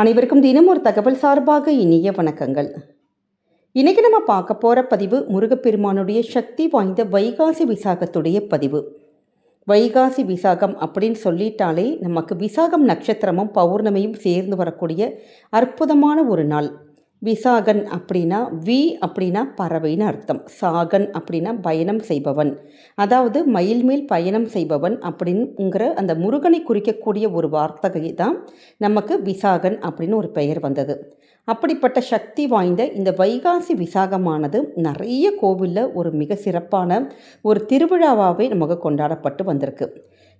அனைவருக்கும் தினம் ஒரு தகவல் சார்பாக இனிய வணக்கங்கள். இன்றைக்கி நம்ம பார்க்க போகிற பதிவு முருகப்பெருமானுடைய சக்தி வாய்ந்த வைகாசி விசாகத்துடைய பதிவு. வைகாசி விசாகம் அப்படின்னு சொல்லிட்டாலே நமக்கு விசாகம் நட்சத்திரமும் பௌர்ணமியும் சேர்ந்து வரக்கூடிய அற்புதமான ஒரு நாள். விசாகன் அப்படின்னா அப்படின்னா பறவைன்னு அர்த்தம். சாகன் அப்படின்னா பயணம் செய்பவன், அதாவது மயில் மேல் பயணம் செய்பவன் அப்படிங்கிற அந்த முருகனை குறிக்கக்கூடிய ஒரு வார்த்தை தான் நமக்கு விசாகன் அப்படின்னு ஒரு பெயர் வந்தது. அப்படிப்பட்ட சக்தி வாய்ந்த இந்த வைகாசி விசாகமானது நிறைய கோவிலில் ஒரு மிக சிறப்பான ஒரு திருவிழாவாகவே நமக்கு கொண்டாடப்பட்டு வந்திருக்கு.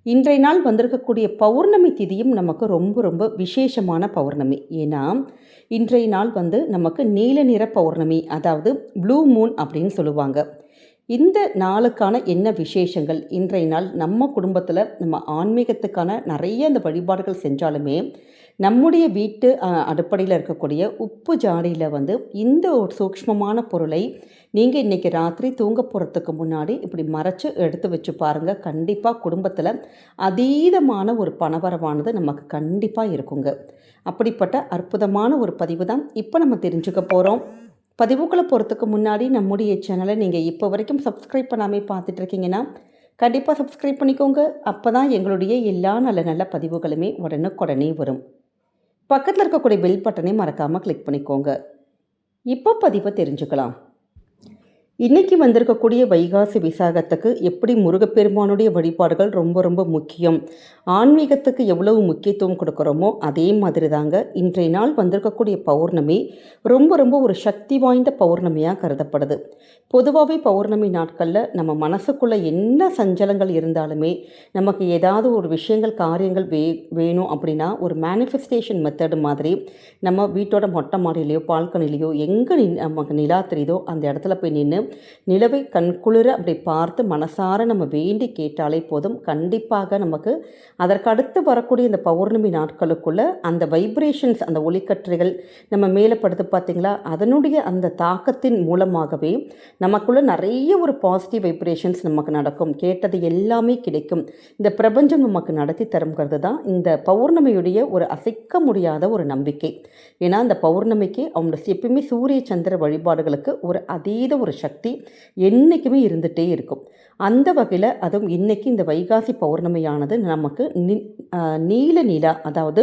இன்றைய நாள் வந்திருக்கக்கூடிய பௌர்ணமி திதியும் நமக்கு ரொம்ப ரொம்ப விசேஷமான பௌர்ணமி. ஏன்னா இன்றைய நாள் நமக்கு நீல நிற பௌர்ணமி, அதாவது ப்ளூ மூன் அப்படின்னு சொல்லுவாங்க. இந்த நாளுக்கான என்ன விசேஷங்கள்? இன்றைய நாள் நம்ம குடும்பத்தில் நம்ம ஆன்மீகத்துக்கான நிறைய இந்த வழிபாடுகள் செஞ்சாலுமே நம்முடைய வீட்டு அடுப்படையில் இருக்கக்கூடிய உப்பு ஜாடியில் இந்த ஒரு சூக்ஷ்மமான பொருளை நீங்கள் இன்றைக்கி ராத்திரி தூங்க போகிறதுக்கு முன்னாடி இப்படி மறைச்சி எடுத்து வச்சு பாருங்கள். கண்டிப்பாக குடும்பத்தில் அதீதமான ஒரு பணவரவானது நமக்கு கண்டிப்பாக இருக்குங்க. அப்படிப்பட்ட அற்புதமான ஒரு பதிவு தான் இப்போ நம்ம தெரிஞ்சுக்க போகிறோம். பதிவுக்குள்ளே போகிறதுக்கு முன்னாடி நம்முடைய சேனலை நீங்கள் இப்போ வரைக்கும் சப்ஸ்கிரைப் பண்ணாமல் பார்த்துட்ருக்கீங்கன்னா கண்டிப்பாக சப்ஸ்கிரைப் பண்ணிக்கோங்க. அப்போ தான் எங்களுடைய எல்லா நல்ல நல்ல பதிவுகளுமே உடனுக்குடனே வரும். பக்கத்தில் இருக்கக்கூடிய பெல் பட்டனை மறக்காமல் கிளிக் பண்ணிக்கோங்க. இப்போ பதிவை தெரிஞ்சுக்கலாம். இன்றைக்கி வந்திருக்கக்கூடிய வைகாசி விசாகத்துக்கு எப்படி முருகப்பெருமானுடைய வழிபாடுகள் ரொம்ப ரொம்ப முக்கியம், ஆன்மீகத்துக்கு எவ்வளவு முக்கியத்துவம் கொடுக்குறோமோ அதே மாதிரி தாங்க இன்றைய நாள் வந்திருக்கக்கூடிய பௌர்ணமி ரொம்ப ரொம்ப ஒரு சக்தி வாய்ந்த பௌர்ணமியாக கருதப்படுது. பொதுவாகவே பௌர்ணமி நாட்களில் நம்ம மனசுக்குள்ளே என்ன சஞ்சலங்கள் இருந்தாலுமே நமக்கு ஏதாவது ஒரு விஷயங்கள் காரியங்கள் வேணும் அப்படின்னா ஒரு மேனிஃபெஸ்டேஷன் மெத்தடு மாதிரி நம்ம வீட்டோட மொட்டை மாடியிலையோ பால்கனிலையோ எங்கே நமக்கு நிலா தெரியுதோ அந்த இடத்துல போய் நின்று நிலவை கண்குளிர அப்படி பார்த்து மனசார நம்ம வேண்டி கேட்டாலே போதும். கண்டிப்பாக நமக்கு அதற்கடுத்து வரக்கூடிய இந்த பௌர்ணமி நாட்களுக்குள்ள அந்த வைப்ரேஷன்ஸ், அந்த ஒளிக்கற்றைகள் நம்ம மேலே படுத்து பார்த்திங்களா, அதனுடைய அந்த தாக்கத்தின் மூலமாகவே நமக்குள்ள நிறைய ஒரு பாசிட்டிவ் வைப்ரேஷன்ஸ் நமக்கு நடக்கும். கேட்டது எல்லாமே கிடைக்கும். இந்த பிரபஞ்சம் நமக்கு நடத்தி தருங்கிறது தான் இந்த பௌர்ணமியுடைய ஒரு அசைக்க முடியாத ஒரு நம்பிக்கை. ஏன்னா இந்த பௌர்ணமிக்கு அவங்க எப்பயுமே சூரிய சந்திர வழிபாடுகளுக்கு ஒரு அதீத ஒரு சக்தி என்றைக்குமே இருந்துகிட்டே இருக்கும். அந்த வகையில் அதுவும் இன்றைக்கி இந்த வைகாசி பௌர்ணமியானது நமக்கு நீல நிலா, அதாவது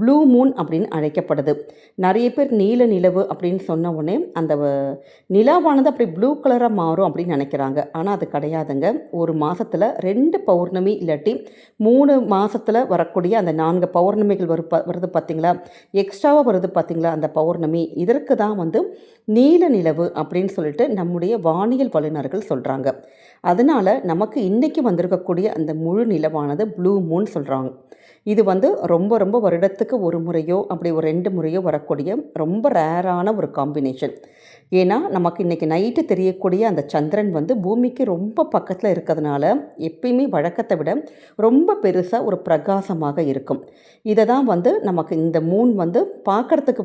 ப்ளூ மூன் அப்படின்னு அழைக்கப்படுது. நிறைய பேர் நீல நிலவு அப்படின்னு சொன்ன உடனே அந்த நிலாவானது அப்படி ப்ளூ கலராக மாறும் அப்படின்னு நினைக்கிறாங்க. ஆனால் அது கிடையாதுங்க. ஒரு மாதத்தில் 2 பௌர்ணமி இல்லாட்டி 3 மாதத்தில் வரக்கூடிய அந்த 4 பௌர்ணமிகள் வருது பார்த்திங்களா, எக்ஸ்ட்ராவாக வருது பார்த்திங்களா அந்த பௌர்ணமி, இதற்கு தான் நீல நிலவு அப்படின்னு சொல்லிட்டு நம்முடைய வானியல் வல்லுநர்கள் சொல்கிறாங்க. அதனால் நமக்கு இன்றைக்கி வந்திருக்கக்கூடிய அந்த முழு நிலவானது ப்ளூ மூன் சொல்கிறாங்க. இது ரொம்ப ரொம்ப வருடத்துக்கு ஒரு முறையோ அப்படி ஒரு 2 முறையோ வரக்கூடிய ரொம்ப ரேரான ஒரு காம்பினேஷன். ஏன்னா நமக்கு இன்றைக்கி நைட்டு தெரியக்கூடிய அந்த சந்திரன் பூமிக்கு ரொம்ப பக்கத்தில் இருக்கிறதுனால எப்பயுமே வழக்கத்தை விட ரொம்ப பெருசாக ஒரு பிரகாசமாக இருக்கும். இதை தான் நமக்கு இந்த மூன் பார்க்குறதுக்கு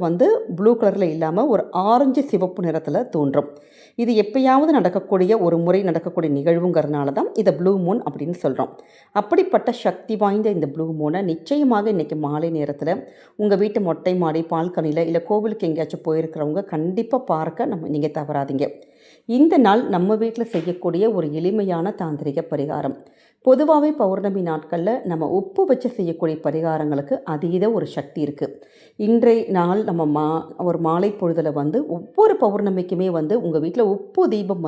ப்ளூ கலரில் இல்லாமல் ஒரு ஆரஞ்சு சிவப்பு நிறத்தில் தோன்றும். இது எப்பயாவது நடக்கக்கூடிய ஒரு முறை நடக்கக்கூடிய நிகழ்வுங்கிறதுனால தான் இதை ப்ளூ மூன் அப்படின்னு சொல்கிறோம். அப்படிப்பட்ட சக்தி வாய்ந்த இந்த ப்ளூ மூனை நிச்சயமாக இன்றைக்கி மாலை நேரத்தில் உங்கள் வீட்டு மொட்டை மாடி பால்கனியில் இல்லை கோவிலுக்கு எங்கேயாச்சும் போயிருக்கிறவங்க கண்டிப்பாக பார்க்க நீங்கள் தவறாதீங்க. இந்த நாள் நம்ம வீட்டில் செய்யக்கூடிய ஒரு எளிமையான தாந்திரிக பரிகாரம். பொதுவாகவே பௌர்ணமி நாட்களில் நம்ம உப்பு வச்சு செய்யக்கூடிய பரிகாரங்களுக்கு அதீத ஒரு சக்தி இருக்குது. இன்றைய நாள் நம்ம ஒரு மாலை பொழுதில் ஒவ்வொரு பௌர்ணமிக்குமே உங்கள் வீட்டில் உப்பு தீபம்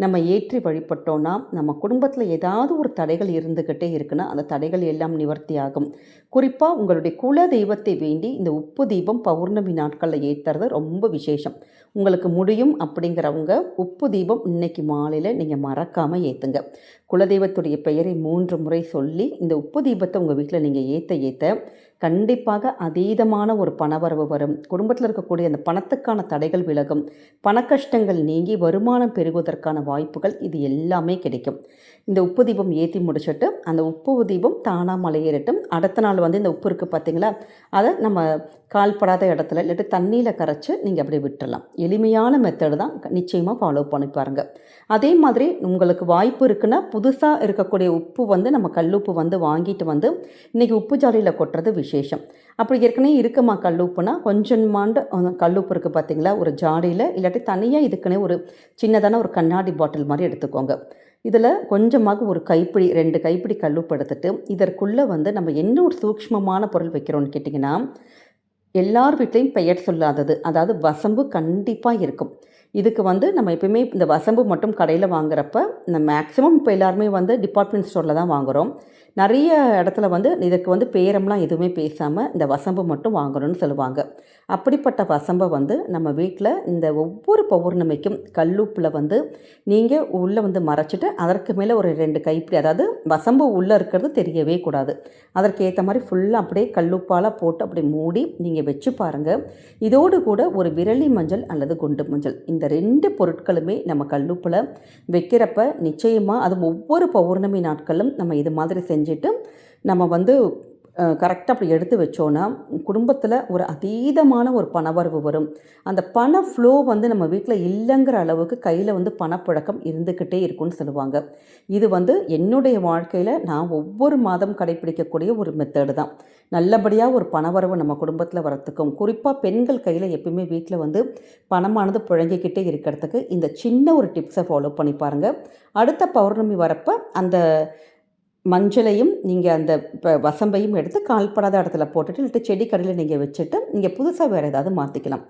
நம்ம ஏற்றி வழிபட்டோன்னா நம்ம குடும்பத்தில் ஏதாவது ஒரு தடைகள் இருந்துக்கிட்டே இருக்குன்னா அந்த தடைகள் எல்லாம் நிவர்த்தி ஆகும். குறிப்பாக உங்களுடைய குல தெய்வத்தை வேண்டி இந்த உப்பு தீபம் பௌர்ணமி நாட்களில் ஏற்றுறது ரொம்ப விசேஷம். உங்களுக்கு முடியும் அப்படிங்கிறவங்க உப்பு தீபம் இன்றைக்கி மாலையில் நீங்கள் மறக்காமல் ஏற்றுங்க. குலதெய்வத்துடைய பெயரை 3 முறை சொல்லி இந்த உப்பு தீபத்தை உங்கள் வீட்டில் நீங்கள் ஏற்ற கண்டிப்பாக அதீதமான ஒரு பணவரவு வரும். குடும்பத்தில் இருக்கக்கூடிய அந்த பணத்துக்கான தடைகள் விலகும். பணக்கஷ்டங்கள் நீங்கி வருமானம் பெருகுவதற்கான வாய்ப்புகள் இது எல்லாமே கிடைக்கும். இந்த உப்பு தீபம் ஏற்றி முடிச்சுட்டு அந்த உப்பு தீபம் தானாக மலையேறட்டும். அடுத்த நாள் இந்த உப்பு இருக்குது பார்த்திங்களா, அதை நம்ம கால்படாத இடத்துல இல்லாட்டி தண்ணியில் கரைச்சி நீங்கள் அப்படியே விட்டுடலாம். எளிமையான மெத்தடு தான், நிச்சயமாக ஃபாலோ பண்ணி பாருங்கள். அதே மாதிரி உங்களுக்கு வாய்ப்பு இருக்குன்னா புதுசாக இருக்கக்கூடிய உப்பு நம்ம கல்லுப்பு வாங்கிட்டு இன்றைக்கி உப்பு ஜாடியில் கொட்டுறது விஷயம். விசேஷம். அப்படி ஏற்கனவே இருக்குமா கல்லுப்புனா கொஞ்சமாண்டு கல்லுப்பு இருக்குது பார்த்தீங்களா, ஒரு ஜாடியில் இல்லாட்டி தனியாக இதுக்குன்னே ஒரு சின்னதான ஒரு கண்ணாடி பாட்டில் மாதிரி எடுத்துக்கோங்க. இதில் கொஞ்சமாக ஒரு கைப்பிடி 2 கைப்பிடி கல்லுப்பு எடுத்துட்டு இதற்குள்ளே வந்து நம்ம என்ன ஒரு சூக்ஷ்மமான பொருள் வைக்கிறோன்னு கேட்டிங்கன்னா, எல்லார் வீட்லேயும் பெயர் சொல்லாதது, அதாவது வசம்பு கண்டிப்பாக இருக்கும். இதுக்கு வந்து நம்ம எப்பயுமே இந்த வசம்பு மட்டும் கடையில் வாங்குறப்ப மேக்ஸிமம் இப்போ எல்லாருமே வந்து டிபார்ட்மெண்ட் ஸ்டோரில் தான் வாங்குகிறோம். நிறைய இடத்துல வந்து இதுக்கு வந்து பேரம்லாம் எதுவுமே பேசாமல் இந்த வசம்பு மட்டும் வாங்கணும்னு சொல்லுவாங்க. அப்படிப்பட்ட வசம்பை வந்து நம்ம வீட்டில் இந்த ஒவ்வொரு பௌர்ணமிக்கும் கல்லுப்பில் வந்து நீங்கள் உள்ளே வந்து மறைச்சிட்டு அதற்கு மேலே ஒரு 2 கைப்பிடி, அதாவது வசம்பு உள்ளே இருக்கிறது தெரியவே கூடாது, அதற்கு ஏற்ற மாதிரி ஃபுல்லாக அப்படியே கல்லுப்பால் போட்டு அப்படி மூடி நீங்கள் வச்சு பாருங்கள். இதோடு கூட ஒரு விரலி மஞ்சள் அல்லது குண்டு மஞ்சள், இந்த 2 பொருட்களுமே நம்ம கல்லுப்பில் வைக்கிறப்ப நிச்சயமாக அது ஒவ்வொரு பௌர்ணமி நாட்களும் நம்ம இது மாதிரி செஞ்சுட்டு நம்ம வந்து கரெக்டாக அப்படி எடுத்து வச்சோன்னா குடும்பத்தில் ஒரு அதீதமான ஒரு பணவரவு வரும். அந்த பண ஃப்ளோ வந்து நம்ம வீட்டில் இல்லைங்கிற அளவுக்கு கையில் வந்து பணப்புழக்கம் இருந்துக்கிட்டே இருக்கும்னு சொல்லுவாங்க. இது வந்து என்னுடைய வாழ்க்கையில் நான் ஒவ்வொரு மாதம் கடைப்பிடிக்கக்கூடிய ஒரு மெத்தடு தான். நல்லபடியாக ஒரு பணவரவு நம்ம குடும்பத்தில் வரத்துக்கும், குறிப்பாக பெண்கள் கையில் எப்பயுமே வீட்டில் வந்து பணமானது புழங்கிக்கிட்டே இருக்கிறதுக்கு இந்த சின்ன ஒரு டிப்ஸை ஃபாலோ பண்ணி பாருங்கள். அடுத்த பௌர்ணமி வரப்போ அந்த மஞ்சளையும் நீங்கள் அந்த வசம்பையும் எடுத்து கால்படாத இடத்துல போட்டுட்டு இல்லாட்டி செடி கடையில் நீங்கள் வச்சுட்டு நீங்கள் புதுசாக வேறு ஏதாவது மாற்றிக்கலாம்.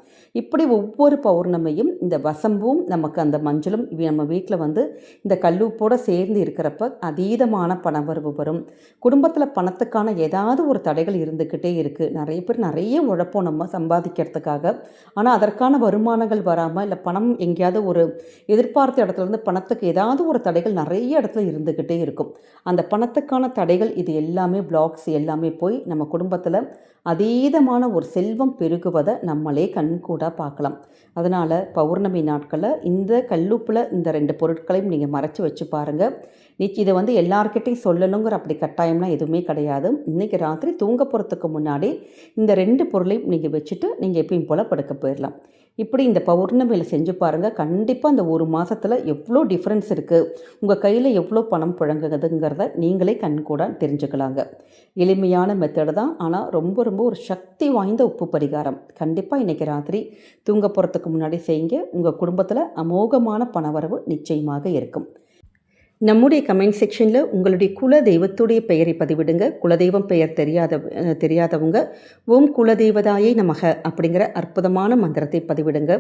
இப்படி ஒவ்வொரு பௌர்ணமியும் இந்த வசம்பும் நமக்கு அந்த மஞ்சளும் நம்ம வீட்டில் வந்து இந்த கல்லுப்போடு சேர்ந்து இருக்கிறப்ப அதீதமான பணவரவு வரும். குடும்பத்தில் பணத்துக்கான ஏதாவது ஒரு தடைகள் இருந்துக்கிட்டே இருக்குது. நிறைய பேர் நிறைய உழைப்போம் நம்ம சம்பாதிக்கிறதுக்காக, ஆனால் அதற்கான வருமானங்கள் வராமல் இல்லை பணம் எங்கேயாவது ஒரு எதிர்பார்த்த இடத்துலேருந்து பணத்துக்கு ஏதாவது ஒரு தடைகள் நிறைய இடத்துல இருந்துக்கிட்டே இருக்கும். அந்த பணத்துக்கான தடைகள் இது எல்லாமே பிளாக்ஸ் எல்லாமே போய் நம்ம குடும்பத்தில் அதீதமான ஒரு செல்வம் பெருகுவதை நம்மளே கண்கூடாக பார்க்கலாம். அதனால் பௌர்ணமி நாட்களில் இந்த கல்லுப்பில் இந்த 2 பொருட்களையும் நீங்கள் மறைச்சி வச்சு பாருங்கள். இதை வந்து எல்லார்கிட்டையும் சொல்லணுங்கிற அப்படி கட்டாயம்லாம் எதுவுமே கிடையாது. இன்றைக்கி ராத்திரி தூங்க போகிறதுக்கு முன்னாடி இந்த 2 பொருளையும் நீங்கள் வச்சுட்டு நீங்கள் எப்பயும் போல் படுக்க போயிடலாம். இப்படி இந்த பௌர்ணமியில் செஞ்சு பாருங்கள். கண்டிப்பாக அந்த ஒரு மாதத்தில் எவ்வளோ டிஃப்ரென்ஸ் இருக்குது, உங்கள் கையில் எவ்வளோ பணம் புழங்குதுங்கிறத நீங்களே கண்கூட தெரிஞ்சுக்கலாங்க. எளிமையான மெத்தடு தான், ஆனால் ரொம்ப ரொம்ப ஒரு சக்தி வாய்ந்த உப்பு பரிகாரம். கண்டிப்பாக இன்றைக்கி ராத்திரி தூங்க போகிறதுக்கு முன்னாடி செய்யுங்க. உங்கள் குடும்பத்தில் அமோகமான பணவரவு நிச்சயமாக இருக்கும். நம்முடைய கமெண்ட் செக்ஷனில் உங்களுடைய குல தெய்வத்துடைய பெயரை பதிவிடுங்க. குலதெய்வம் பெயர் தெரியாதவங்க ஓம் குலதெய்வதாயை நமக அப்படிங்கிற அற்புதமான மந்திரத்தை பதிவிடுங்க.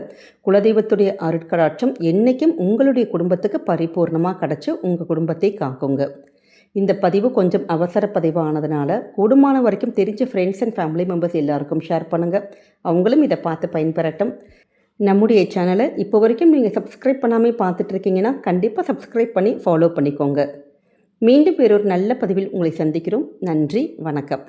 குலதெய்வத்துடைய அருட்கடாட்சம் என்றைக்கும் உங்களுடைய குடும்பத்துக்கு பரிபூர்ணமாக கிடச்சி உங்கள் குடும்பத்தை காக்குங்க. இந்த பதிவு கொஞ்சம் அவசர பதிவானதுனால கூடுமான வரைக்கும் தெரிஞ்ச ஃப்ரெண்ட்ஸ் அண்ட் ஃபேமிலி மெம்பர்ஸ் எல்லாருக்கும் ஷேர் பண்ணுங்கள். அவங்களும் இதை பார்த்து பயன்பெறட்டும். நம்முடைய சேனலை இப்போ வரைக்கும் நீங்கள் சப்ஸ்கிரைப் பண்ணாமல் பார்த்துட்ருக்கீங்கன்னா கண்டிப்பாக சப்ஸ்கிரைப் பண்ணி ஃபாலோ பண்ணிக்கோங்க. மீண்டும் வேறொரு நல்ல பதிவில் உங்களை சந்திக்கிறோம். நன்றி, வணக்கம்.